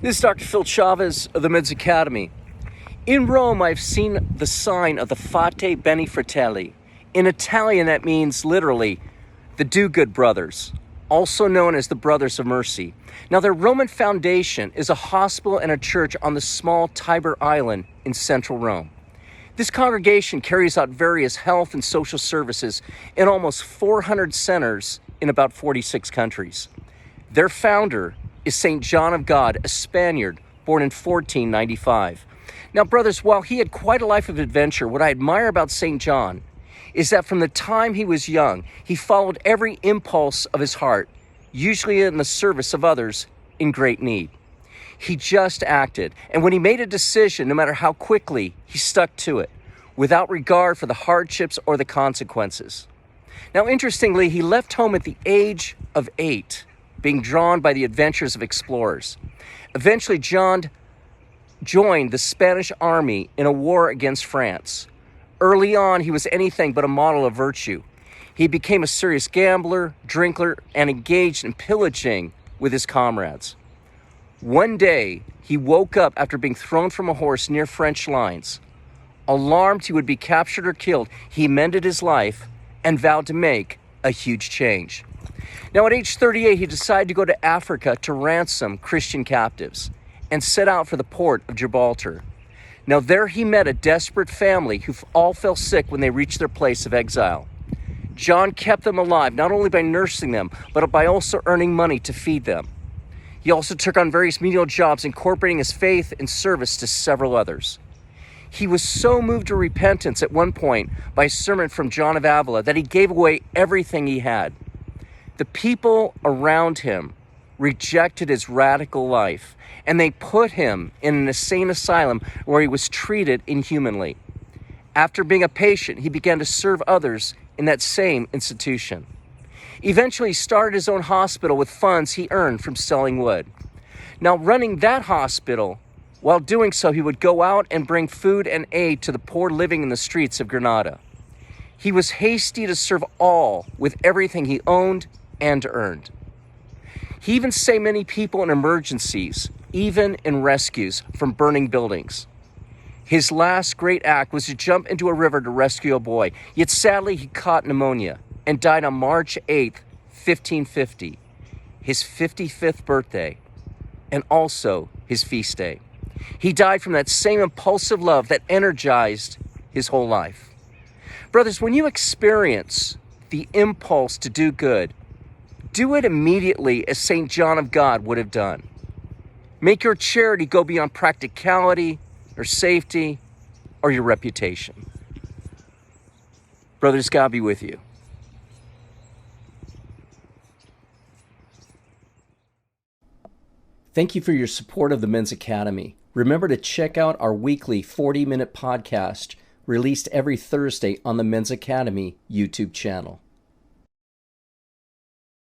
This is Dr. Phil Chavez of the Men's Academy. In Rome, I've seen the sign of the Fate Bene Fratelli. In Italian, that means literally the do-good brothers, also known as the Brothers of Mercy. Now, their Roman foundation is a hospital and a church on the small Tiber Island in central Rome. This congregation carries out various health and social services in almost 400 centers in about 46 countries. Their founder is St. John of God, a Spaniard born in 1495. Now, brothers, while he had quite a life of adventure, what I admire about St. John is that from the time he was young, he followed every impulse of his heart, usually in the service of others in great need. He just acted, and when he made a decision, no matter how quickly, he stuck to it, without regard for the hardships or the consequences. Now, interestingly, he left home at the age of 8, being drawn by the adventures of explorers. Eventually, John joined the Spanish army in a war against France. Early on, he was anything but a model of virtue. He became a serious gambler, drinker, and engaged in pillaging with his comrades. One day, he woke up after being thrown from a horse near French lines. Alarmed he would be captured or killed, he amended his life and vowed to make a huge change. Now, at age 38, he decided to go to Africa to ransom Christian captives and set out for the port of Gibraltar. Now, there he met a desperate family who all fell sick when they reached their place of exile. John kept them alive, not only by nursing them, but by also earning money to feed them. He also took on various menial jobs, incorporating his faith and service to several others. He was so moved to repentance at one point by a sermon from John of Avila that he gave away everything he had. The people around him rejected his radical life, and they put him in an insane asylum where he was treated inhumanly. After being a patient, he began to serve others in that same institution. Eventually, he started his own hospital with funds he earned from selling wood. Now, running that hospital, while doing so, he would go out and bring food and aid to the poor living in the streets of Granada. He was hasty to serve all with everything he owned and earned. He even saved many people in emergencies, even in rescues from burning buildings. His last great act was to jump into a river to rescue a boy, yet sadly he caught pneumonia and died on March 8th, 1550, his 55th birthday, and also his feast day. He died from that same impulsive love that energized his whole life. Brothers, when you experience the impulse to do good, do it immediately as St. John of God would have done. Make your charity go beyond practicality or safety or your reputation. Brothers, God be with you. Thank you for your support of the Men's Academy. Remember to check out our weekly 40-minute podcast released every Thursday on the Men's Academy YouTube channel.